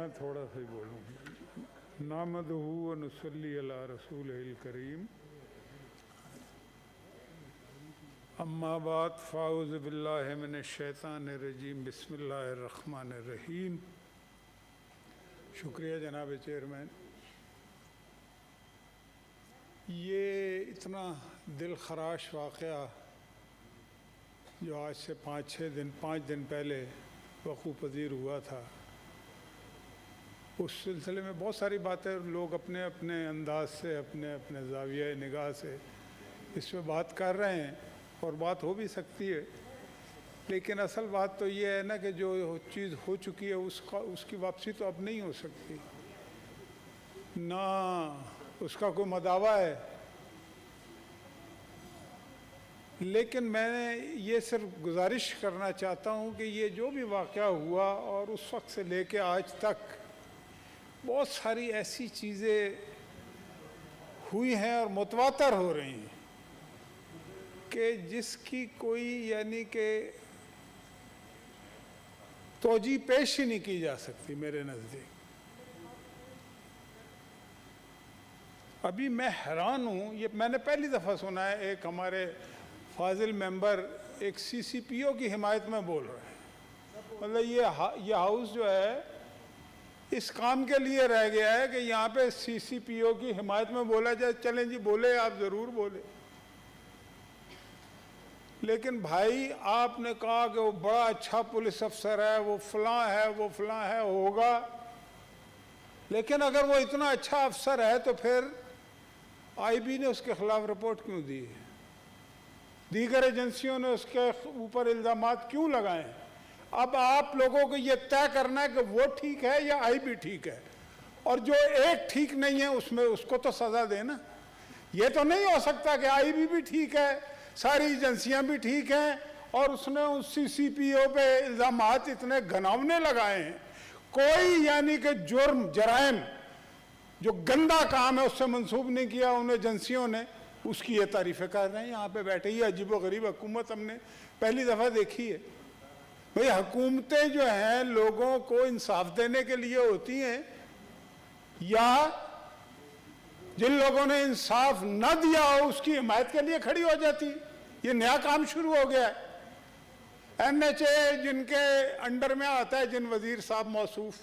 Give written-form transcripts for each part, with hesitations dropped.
मैं थोड़ा सा ही बोलूँ। नामदहू व नुसल्ली अला रसूलिल करीम, अम्मा बाद फ़ाऊज़ु बिल्लाहि मिनश शैतानिर रजीम, बिस्मिल्लाहिर रहमानिर रहीम। शुक्रिया जनाब चेयरमैन। ये इतना दिल खराश वाक़या जो आज से 5 दिन पहले वक़ूफ़ पज़ीर हुआ था, उस सिलसिले में बहुत सारी बातें लोग अपने अपने अंदाज से, अपने अपने ज़ाविया निगाह से इस पर बात कर रहे हैं और बात हो भी सकती है, लेकिन असल बात तो ये है ना कि जो चीज़ हो चुकी है उसकी वापसी तो अब नहीं हो सकती, ना उसका कोई मदावा है। लेकिन मैं ये सिर्फ गुजारिश करना चाहता हूँ कि ये जो भी वाक़या हुआ और उस वक्त से लेके आज तक बहुत सारी ऐसी चीज़ें हुई हैं और मुतवातर हो रही हैं कि जिसकी कोई यानी कि तोजी पेश ही नहीं की जा सकती मेरे नज़दीक। अभी मैं हैरान हूँ, ये मैंने पहली दफ़ा सुना है एक हमारे फाजिल मेंबर एक सीसीपीओ की हिमायत में बोल रहे हैं। मतलब ये हाउस जो है इस काम के लिए रह गया है कि यहाँ पे सीसीपीओ की हिमायत में बोला जाए। चलें जी, बोले, आप ज़रूर बोले, लेकिन भाई आपने कहा कि वो बड़ा अच्छा पुलिस अफसर है, वो फलां है, होगा, लेकिन अगर वो इतना अच्छा अफसर है तो फिर आईबी ने उसके खिलाफ रिपोर्ट क्यों दी है? दीगर एजेंसियों ने उसके ऊपर इल्ज़ामात क्यों लगाए हैं? अब आप लोगों को ये तय करना है कि वो ठीक है या आईबी ठीक है, और जो एक ठीक नहीं है उसमें उसको तो सज़ा देना। ये तो नहीं हो सकता कि आईबी भी ठीक है, सारी एजेंसियां भी ठीक हैं और उसने उस सीसीपीओ पे इल्ज़ामात इतने घनावने लगाए हैं। कोई यानी कि जुर्म, जराइम, जो गंदा काम है उससे मंसूब नहीं किया उन एजेंसियों ने, उसकी ये तारीफ़ें कर रहे हैं यहाँ पे बैठे। ही अजीबोगरीब हुकूमत हमने पहली दफ़ा देखी है। भाई हुकूमतें जो हैं लोगों को इंसाफ देने के लिए होती हैं, या जिन लोगों ने इंसाफ न दिया हो उसकी हिमायत के लिए खड़ी हो जाती। ये नया काम शुरू हो गया है। एनएचए जिनके अंडर में आता है, जिन वजीर साहब मौसूफ,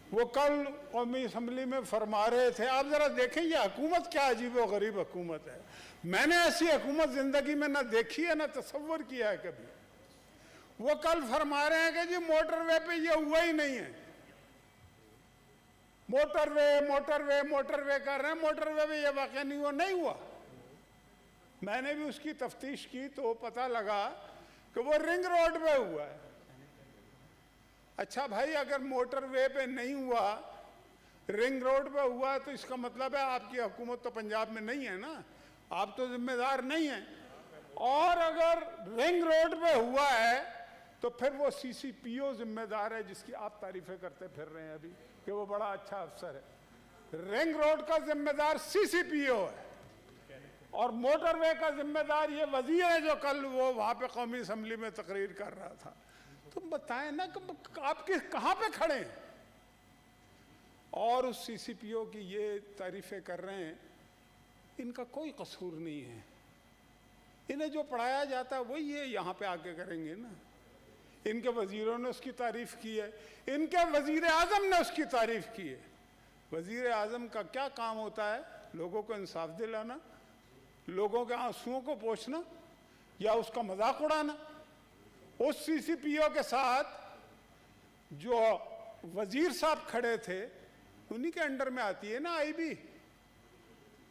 वो कल कौमी असम्बली में फरमा रहे थे, आप जरा देखें ये हुकूमत क्या अजीब व गरीब हुकूमत है। मैंने ऐसी हुकूमत जिंदगी में ना देखी है ना तसव्वुर किया है कभी। वो कल फरमा रहे हैं कि जी मोटरवे पे ये हुआ ही नहीं है। मोटरवे कर रहे हैं, मोटरवे पे ये वाक़या नहीं हुआ। मैंने भी उसकी तफ्तीश की तो पता लगा कि वो रिंग रोड पे हुआ है। अच्छा भाई, अगर मोटरवे पे नहीं हुआ, रिंग रोड पे हुआ, तो इसका मतलब है आपकी हुकूमत तो पंजाब में नहीं है ना, आप तो जिम्मेदार नहीं हैं। और अगर रिंग रोड पे हुआ है तो फिर वो सीसीपीओ जिम्मेदार है जिसकी आप तारीफें करते फिर रहे हैं अभी कि वो बड़ा अच्छा अफसर है। रिंग रोड का जिम्मेदार सीसीपीओ है और मोटरवे का जिम्मेदार ये वजीर है जो कल वो वहाँ पे कौमी असम्बली में तकरीर कर रहा था। तुम बताएं ना कि आप कहाँ पे खड़े हैं? और उस सीसीपीओ की ये तारीफें कर रहे हैं। इनका कोई कसूर नहीं है, इन्हें जो पढ़ाया जाता है वही ये यहाँ पे आके करेंगे ना। इनके वजीरों ने उसकी तारीफ की है, इनके वजीर आजम ने उसकी तारीफ की है। वजीर आजम का क्या काम होता है? लोगों को इंसाफ दिलाना, लोगों के आंसुओं को पोंछना या उसका मजाक उड़ाना। उस सीसीपीओ के साथ जो वजीर साहब खड़े थे उन्हीं के अंडर में आती है ना आईबी,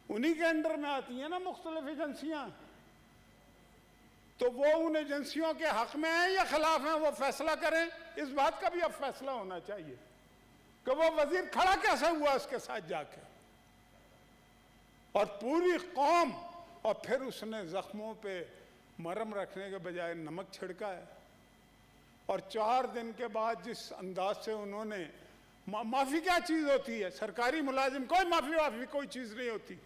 उन्हीं के अंडर में आती है ना मुख्तलिफ एजेंसियां। तो वो उन एजेंसियों के हक में हैं या खिलाफ हैं, वो फैसला करें। इस बात का भी अब फैसला होना चाहिए कि वो वजीर खड़ा कैसे हुआ उसके साथ जाके, और पूरी कौम, और फिर उसने जख्मों पे मरहम रखने के बजाय नमक छिड़का है। और 4 दिन के बाद जिस अंदाज से उन्होंने माफ़ी क्या चीज़ होती है? सरकारी मुलाजिम कोई माफ़ी कोई चीज़ नहीं होती।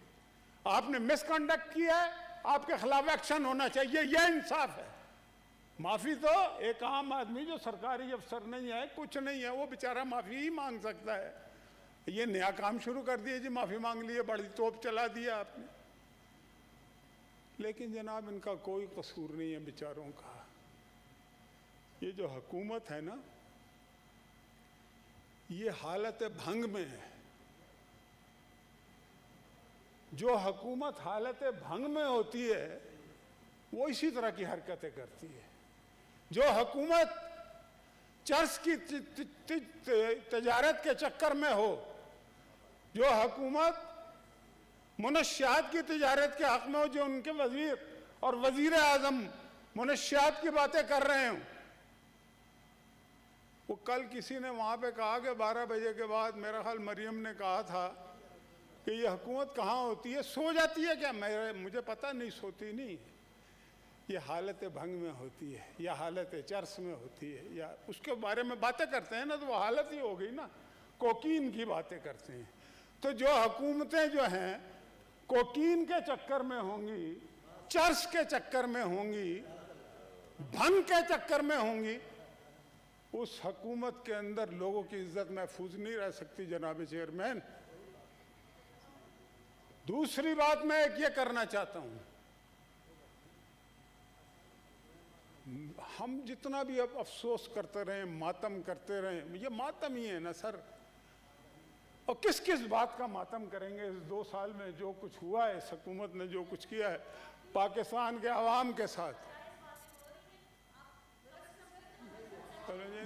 आपने मिसकंडक्ट किया है, आपके खिलाफ एक्शन होना चाहिए, यह इंसाफ है। माफी तो एक आम आदमी जो सरकारी अफसर नहीं है, कुछ नहीं है, वो बेचारा माफी ही मांग सकता है। ये नया काम शुरू कर दिए जी, माफी मांग लिए, बड़ी तोप चला दिया आपने। लेकिन जनाब इनका कोई कसूर नहीं है बेचारों का। ये जो हुकूमत है ना, ये हालत भंग में है। जो हुकूमत हालत भंग में होती है वो इसी तरह की हरकतें करती है। जो हुकूमत चर्च की तजारत के चक्कर में हो, जो हुकूमत मुनशियात की तजारत के हक में हो, जो उनके वजीर और वजीर आजम मुनशियात की बातें कर रहे हो, वो कल किसी ने वहाँ पे कहा कि 12 बजे के बाद, मेरा ख्याल मरियम ने कहा था कि ये हुकूमत कहाँ होती है, सो जाती है क्या? मुझे पता नहीं, सोती नहीं, ये हालत भंग में होती है या हालत चर्च में होती है, या उसके बारे में बातें करते हैं ना, तो वो हालत ही हो गई ना, कोकीन की बातें करते हैं। तो जो हुकूमतें जो हैं कोकीन के चक्कर में होंगी, चर्च के चक्कर में होंगी, भंग के चक्कर में होंगी, उस हुकूमत के अंदर लोगों की इज्जत महफूज नहीं रह सकती जनाब चेयरमैन। दूसरी बात मैं एक ये करना चाहता हूं, हम जितना भी अब अफसोस करते रहे, मातम करते रहे, ये मातम ही है ना सर। और किस किस बात का मातम करेंगे? इस 2 साल में जो कुछ हुआ है, इस हुकूमत ने जो कुछ किया है पाकिस्तान के अवाम के साथ।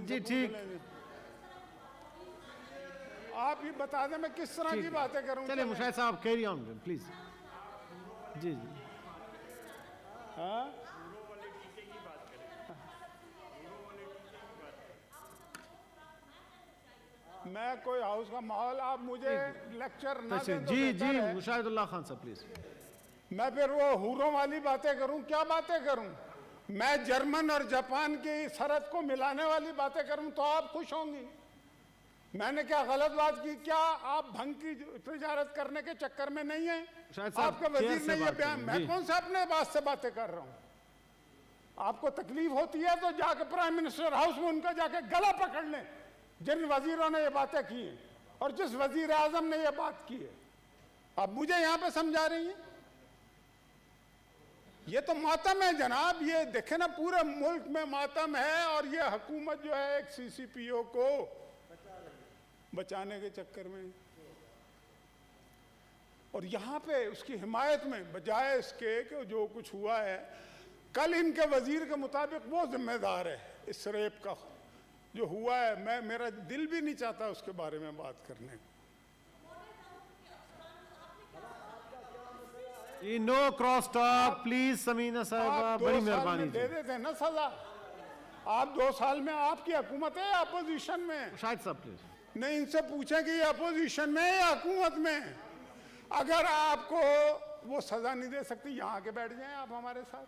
जी ठीक, आप ये बता दें मैं किस तरह की बातें करूं। चलिए मुशाहिद साहब कैरी ऑन प्लीज। जी जी हाँ, मैं कोई हाउस का माहौल, आप मुझे लेक्चर ना दें तो जी बेहतर जी है। मुशाहिदुल्लाह खान साहब प्लीज। मैं फिर वो हूरों वाली बातें करूं? क्या बातें करूं? मैं जर्मन और जापान की सरहद को मिलाने वाली बातें करूं तो आप खुश होंगी? मैंने क्या गलत बात की? क्या आप भंग की तिजारत करने के चक्कर में नहीं है? आपका वजीर ने ये बयान, मैं कौन सा अपने बात से बातें कर रहा हूं? आपको तकलीफ होती है तो जाके प्राइम मिनिस्टर हाउस में उनका जाके गला पकड़ लें, जिन वजीरों ने ये बातें की हैं और जिस वजीर आजम ने ये बात की है। अब मुझे यहां पे समझा रही हैं, ये तो मातम है जनाब। ये देखे ना, पूरे मुल्क में मातम है, और ये हुकूमत जो है एक सीसीपीओ को बचाने के चक्कर में, और यहां पे उसकी हिमायत में, बजाय इसके कि जो कुछ हुआ है, कल इनके वजीर के मुताबिक वो जिम्मेदार है इस रेप का जो हुआ है। मेरा दिल भी नहीं चाहता उसके बारे में बात करने को। No cross talk please Samina साहब, बड़ी मेहरबानी। दे देते ना सजा। आप 2 साल में आपकी हुकूमत है या अपोजिशन में? शायद साहब प्लीज नहीं, इनसे पूछें कि ये अपोजिशन में है या हुकूमत में? अगर आपको वो सजा नहीं दे सकती, यहाँ के बैठ जाएं आप हमारे साथ।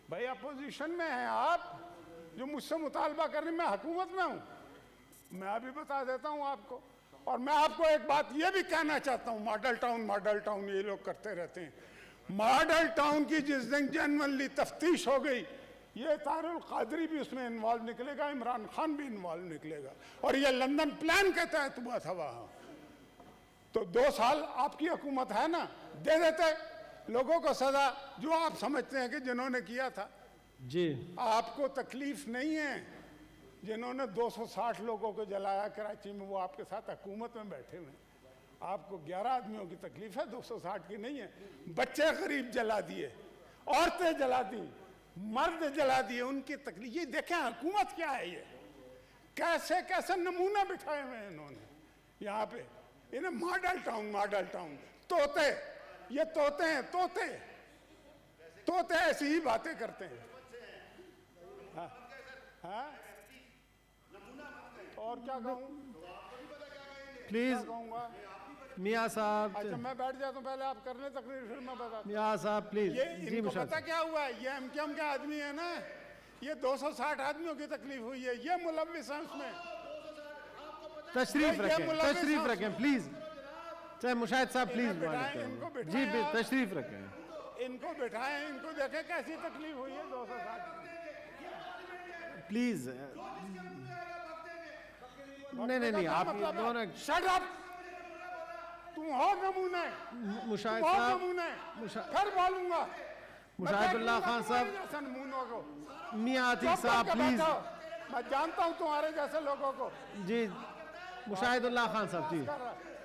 भाई अपोजिशन में हैं आप, जो मुझसे मुतालबा कर रही, मैं हुकूमत में हूँ। मैं अभी बता देता हूँ आपको। और मैं आपको एक बात ये भी कहना चाहता हूँ, मॉडल टाउन ये लोग करते रहते हैं। मॉडल टाउन की जिस दिन जेन्युइनली तफ्तीश हो गई, ये तारुल कादरी भी उसमें इन्वॉल्व निकलेगा, इमरान खान भी इन्वॉल्व निकलेगा, और ये लंदन प्लान के तहत हुआ था वहां। तो 2 साल आपकी हुकूमत है ना, दे देते लोगों को सजा जो आप समझते हैं कि जिन्होंने किया था। जी आपको तकलीफ नहीं है जिन्होंने 260 लोगों को जलाया कराची में, वो आपके साथ हुकूमत में बैठे हुए हैं। आपको 11 आदमियों की तकलीफ है, 260 की नहीं है। बच्चे गरीब जला दिए, औरतें जला दी, मर्द जला दिए, उनकी तकलीफ। ये देखें हुकूमत क्या है, ये कैसे कैसे नमूना बिठाए हुए हैं इन्होंने यहाँ पे। इन्हें मॉडल टाउन तोते, ये तोते हैं, तोते ऐसी ही बातें करते हैं। हाँ, हाँ? और क्या कहूँ प्लीज कहूँगा? मियाँ साहब। अच्छा मैं बैठ जाता हूँ, पहले आप कर ले तकरीर, फिर मैं बता। मियाँ साहब प्लीज। ये जी इनको मुशाहिद पता क्या हुआ है? ये एमकेएम के आदमी है ना, ये 260 आदमियों की तकलीफ हुई है, ये मुलव्विस हैं उसमें। तशरीफ रखें प्लीज। चाहे मुशाहिद साहब प्लीज जी तशरीफ रखें। इनको बिठाएं, इनको देखें कैसी तकलीफ हुई है 260। प्लीज नहीं आप ये दोनों शट अप, तुम हो नमूने, मुशाहिद तुम हो साहब, नमूने, फिर बोलूंगा मुशाहिदुल्लाह खान साहब, जैसे नमूनों को मियां आतिक चुप साहब करके प्लीज। बैठो। मैं जानता हूँ तुम्हारे जैसे लोगों को। जी मुशाहिदुल्लाह खान साहब जी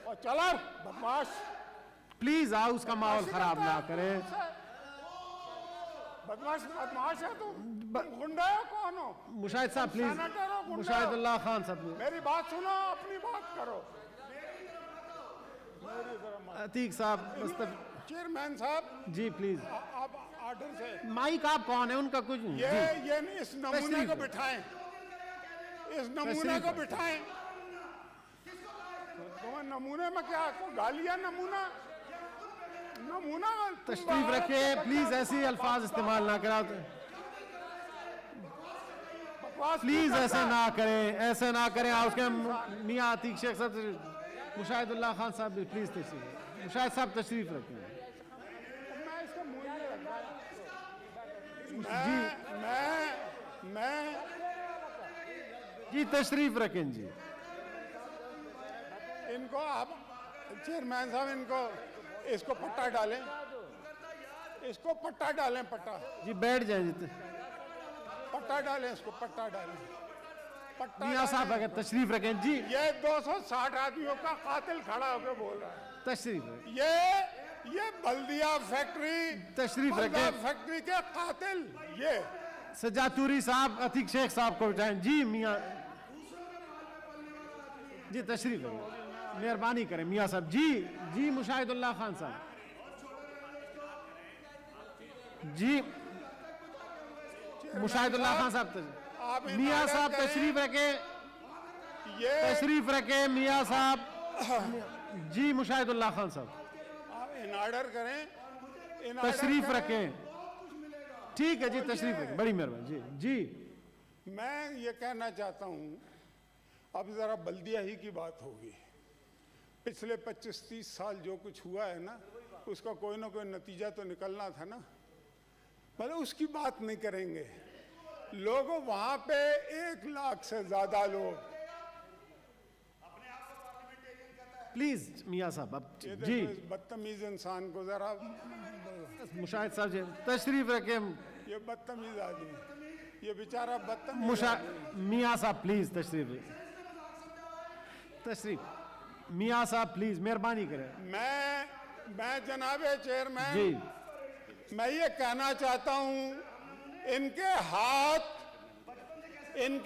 और चला बदमाश, प्लीज हाउस का माहौल खराब ना करें। बदमाश बदमाश है तुम गुंडा हो, कौन हो? मुशाहिद साहब प्लीज, सेनेटर हो, गुंडा हो? मुशाहिदुल्लाह खान साहब, मेरी बात सुनो, अपनी बात करो। अतीक साहब मुस्तफ चेयरमैन साहब जी प्लीज। आप ऑर्डर से माइक आप कौन है उनका कुछ नहीं। ये नहीं, इस नमूने को बिठाएं, इस नमूने को बिठाएं। तुम्हें नमूने में क्या गालियां? नमूना नमूना तशरीफ रखे प्लीज, ऐसे अल्फाज इस्तेमाल ना करा, प्लीज ऐसे ना करें, ऐसे ना करें। उसके मियां आतिक शेख साहब, मुशाहिदुल्लाह खान साहब भी प्लीज तशरीफ, मुशाहिद साहब तशरीफ रखें। मैं जी तशरीफ रखें जी। इनको आप चेयरमैन साहब, इनको इसको पट्टा डालें, इसको पट्टा डालें, पट्टा जी बैठ जाए जी। पट्टा डालें, इसको पट्टा डालें, पट्टा मियां साहब डालें। अगर तशरीफ रखें जी, ये 260 आदमियों का कातिल खड़ा होकर बोल रहा है। तशरीफ रखें, ये बल्दिया फैक्ट्री, तशरीफ बल्दिया रखें। फैक्ट्री के कातिल ये सजातूरी साहब, अतीक शेख साहब को उठाएं जी। मियां जी तशरीफ रखें, मेहरबानी करें मियां साहब जी। जी मुशाहिदुल्लाह खान साहब जी, मुशाहिदुल्लाह खान साहब आप मियां साहब करें। तशरीफ रखें, ये तशरीफ रखें मियां साहब जी। मुशाहिदुल्लाह खान साहब आप इन ऑर्डर करें, इन ऑर्डर तशरीफ करें। रखें, ठीक है जी तशरीफ रखें, बड़ी मेहरबानी जी। जी मैं ये कहना चाहता हूँ, अब जरा बल्दिया ही की बात होगी। पिछले 25-30 साल जो कुछ हुआ है ना, उसका कोई ना कोई नतीजा तो निकलना था ना। मतलब उसकी बात नहीं करेंगे। लोगों वहां पे 1 लाख से ज्यादा लोग, प्लीज मियां साहब अब ये जी। देखो इस बदतमीज इंसान को जरा, मुशाहिद साहब जी तशरीफ रखें। ये बदतमीज आदमी, ये बेचारा बदतमीज मुशा आदमी। मियां साहब प्लीज तशरीफ तशरीफ, मियां साहब प्लीज मेहरबानी करें मैं जनाबे चेयरमैन जी। मैं ये कहना चाहता हूं, इनके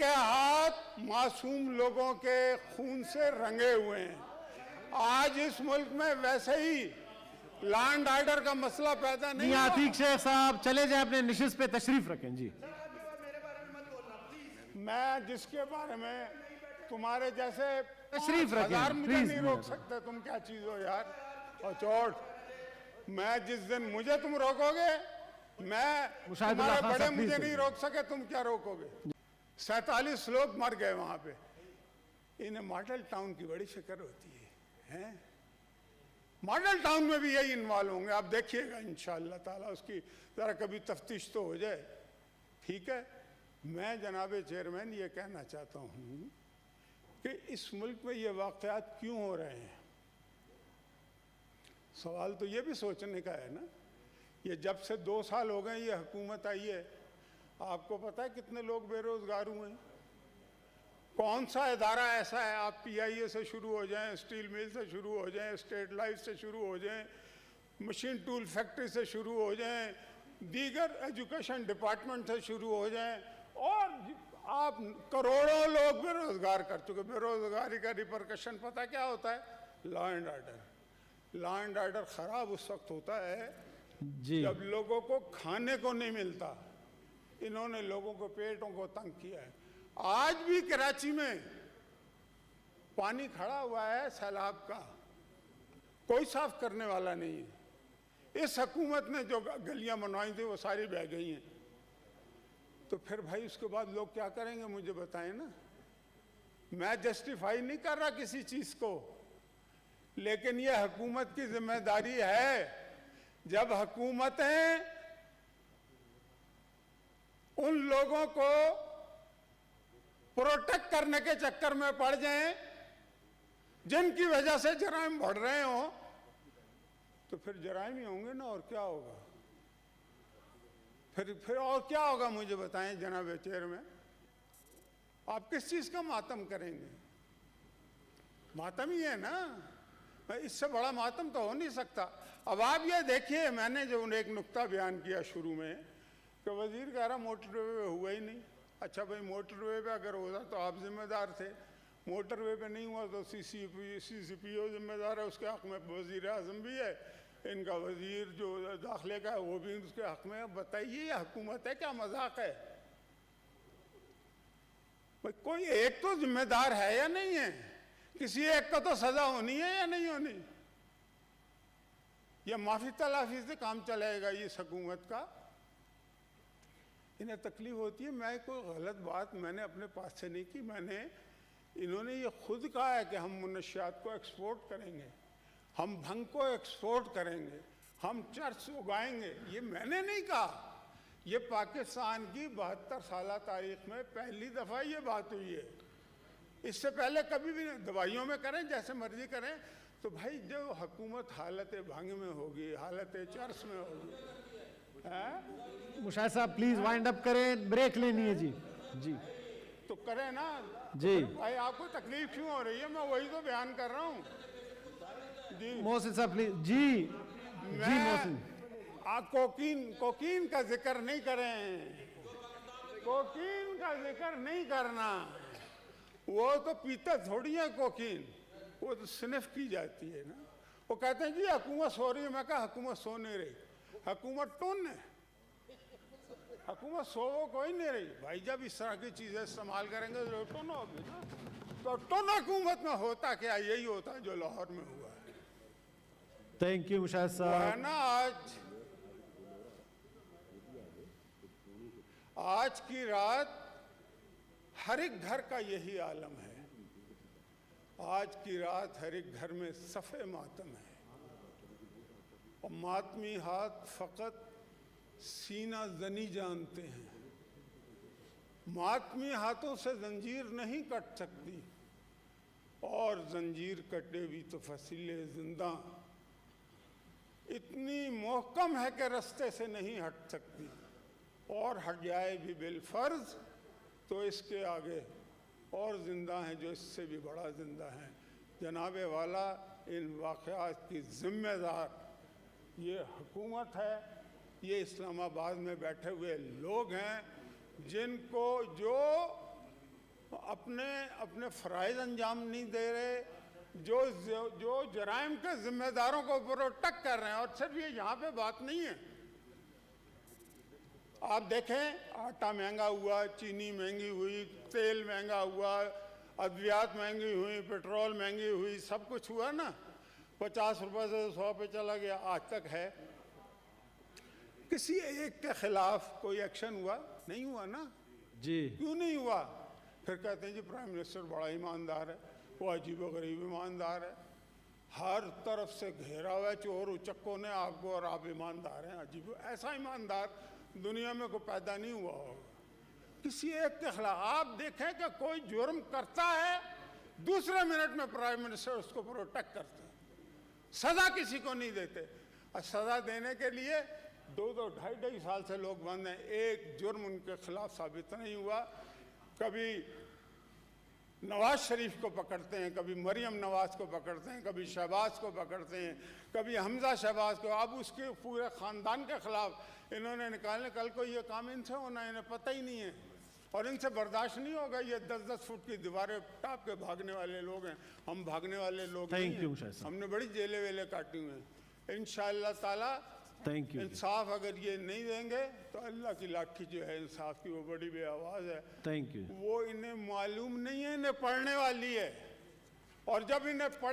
हाथ मासूम लोगों के खून से रंगे हुए हैं। आज इस मुल्क में वैसे ही लैंड ऑर्डर का मसला पैदा नहीं मियां हुआ। अतीक शेख साहब चले जाए अपने निशिस्त पे, तशरीफ रखें जी। मैं जिसके बारे में तुम्हारे जैसे तशरीफ रखें, 5000 मुझे प्लीज। नहीं रोक सकते। तुम क्या चीज हो यार? और चोट, मैं जिस दिन मुझे तुम रोकोगे, मैं मुशाहिदुल्लाह तुम्हारे खान बड़े साहब, मुझे प्लीज नहीं रोक सके, तुम क्या रोकोगे? 47 लोग मर गए वहां पे। इन्हें मॉडल टाउन की बड़ी फिक्र होती है? मॉडल टाउन में भी यही इन्वॉल्व होंगे। आप देखिएगा इंशाअल्लाह ताला, उसकी जरा कभी तफ्तीश तो हो जाए। ठीक है, मैं जनाबे चेयरमैन ये कहना चाहता हूँ कि इस मुल्क में ये वाक़यात क्यों हो रहे हैं। सवाल तो ये भी सोचने का है ना। ये जब से 2 साल हो गए ये हुकूमत आई है, आपको पता है कितने लोग बेरोजगार हुए हैं? कौन सा इदारा ऐसा है, आप PIA से शुरू हो जाएं, स्टील मिल से शुरू हो जाएं, स्टेट लाइफ से शुरू हो जाएं, मशीन टूल फैक्ट्री से शुरू हो जाएं, दीगर एजुकेशन डिपार्टमेंट से शुरू हो जाएं, और आप करोड़ों लोग बेरोजगार कर चुके। बेरोजगारी का रिपरकशन पता क्या होता है? Law and order. Law and order खराब उस वक्त होता है जी। जब लोगों को खाने को नहीं मिलता। इन्होंने लोगों को पेटों को तंग किया है। आज भी कराची में पानी खड़ा हुआ है सैलाब का, कोई साफ करने वाला नहीं है। इस हुकूमत ने जो गलियां बनवाई थी वो सारी बह गई हैं। तो फिर भाई उसके बाद लोग क्या करेंगे, मुझे बताएं ना। मैं जस्टिफाई नहीं कर रहा किसी चीज को, लेकिन यह हुकूमत की जिम्मेदारी है। जब हुकूमतें उन लोगों को प्रोटेक्ट करने के चक्कर में पड़ जाएं, जिनकी वजह से जराइम बढ़ रहे हो, तो फिर जराइम ही होंगे ना, और क्या होगा? फिर और क्या होगा मुझे बताएं जनाब चेयरमैन, आप किस चीज का मातम करेंगे? मातम ही है ना, इससे बड़ा मातम तो हो नहीं सकता। अब आप ये देखिए, मैंने जो एक नुक्ता बयान किया शुरू में कि वजीर कह रहा मोटरवे हुआ ही नहीं। अच्छा भाई, मोटरवे पे अगर होता तो आप जिम्मेदार थे, मोटरवे पे नहीं हुआ तो CCPO जिम्मेदार है, उसके हक में वजीर आजम भी है, इनका वजीर जो दाखिले का है वो भी उसके हक में है। बताइए ये हुकूमत है क्या, मजाक है? भाई कोई एक तो जिम्मेदार है या नहीं है? किसी एक को तो सजा होनी है या नहीं होनी? या माफी तलाफी से काम चलेगा इस हुकूमत का? इन्हें तकलीफ होती है। मैं कोई गलत बात मैंने अपने पास से नहीं की, इन्होंने ये खुद कहा है कि हम मुनशियात को एक्सपोर्ट करेंगे, हम भंग को एक्सपोर्ट करेंगे, हम चर्च उगाएंगे। ये मैंने नहीं कहा, ये पाकिस्तान की 72 साल तारीख में पहली दफ़ा ये बात हुई है। इससे पहले कभी भी नहीं। दवाइयों में करें जैसे मर्जी करें, तो भाई जो हुकूमत हालत भंग में होगी, हालत चर्च में होगी, मुशाहिद साहब प्लीज वाइंड अप करें, ब्रेक लेनी है जी। जी तो करें ना जी। भाई आपको तकलीफ क्यों हो रही है? मैं वही तो बयान कर रहा हूँ जी। मोहसिन साहब प्लीज जी। जी मोहसिन, कोकीन का जिक्र नहीं करें, कोकीन का जिक्र नहीं करना। वो तो पीता थोड़ी है कोकीन, वो तो स्निफ की जाती है ना। वो कहते हैं जी हुकूमत सो रही है। मैं कहा हुकूमत सो नहीं रही, हुकूमत टुन है, हुकूमत सो कोई नहीं रही। भाई जब इस तरह की चीजें इस्तेमाल करेंगे तो टुन होगी ना। तो टुन हुकूमत में होता क्या? यही होता है जो लाहौर में हुआ है। थैंक यू मुशाहिद है साहब। ना, आज की रात हर एक घर का यही आलम है। आज की रात हर एक घर में सफ़े मातम है, और मातमी हाथ फ़कत सीना जनी जानते हैं। मातमी हाथों से जंजीर नहीं कट सकती, और जंजीर कटे भी तो फसीले जिंदा इतनी मोहकम है कि रास्ते से नहीं हट सकती, और हट जाए भी बिलफर्ज तो इसके आगे और जिंदा हैं जो इससे भी बड़ा जिंदा हैं। जनाब वाला, इन वाक़यात की जिम्मेदार ये हुकूमत है, ये इस्लामाबाद में बैठे हुए लोग हैं, जिनको जो अपने फ़राइज़ अंजाम नहीं दे रहे, जो जराइम के जिम्मेदारों को प्रोटेक्ट कर रहे हैं। और सिर्फ ये यहाँ पे बात नहीं है, आप देखें आटा महंगा हुआ, चीनी महंगी हुई, तेल महंगा हुआ, अद्वियात महंगी हुई, पेट्रोल महंगी हुई, सब कुछ हुआ ना। 50 रुपये से 100 पे चला गया, आज तक है। किसी एक के खिलाफ कोई एक्शन हुआ? नहीं हुआ ना जी। क्यों नहीं हुआ? फिर कहते हैं जी प्राइम मिनिस्टर बड़ा ईमानदार है, वो अजीब गरीब ईमानदार है, हर तरफ से घेरा हुआ है चोर उचक्कों ने आपको, और आप ईमानदार हैं। अजीब, ऐसा ईमानदार दुनिया में कोई पैदा नहीं हुआ होगा। किसी एक के खिलाफ आप देखें कि कोई जुर्म करता है, दूसरे मिनट में प्राइम मिनिस्टर उसको प्रोटेक्ट करते हैं, सजा किसी को नहीं देते। और सजा देने के लिए 2-2, 2.5 साल से लोग बंद हैं, एक जुर्म उनके खिलाफ साबित नहीं हुआ। कभी नवाज शरीफ को पकड़ते हैं, कभी मरियम नवाज को पकड़ते हैं, कभी शहबाज को पकड़ते हैं, कभी हमजा शहबाज को। अब उसके पूरे ख़ानदान के खिलाफ इन्होंने निकालने, कल को ये काम इनसे होना इन्हें पता ही नहीं है, और इनसे बर्दाश्त नहीं होगा। ये 10-10 फुट की दीवारें टाप के भागने वाले लोग हैं, हम भागने वाले लोग नहीं हैं। हमने बड़ी जेलें वेले काटी हुई हैं। इंशाअल्लाह ताला थैंक यू। इंसाफ अगर ये नहीं देंगे तो अल्लाह की लाठी जो है इंसाफ की, वो बड़ी बेआवाज़ है। Thank you. वो इन्हें मालूम नहीं है, इन्हें पढ़ने वाली है, और जब इन्हें पढ़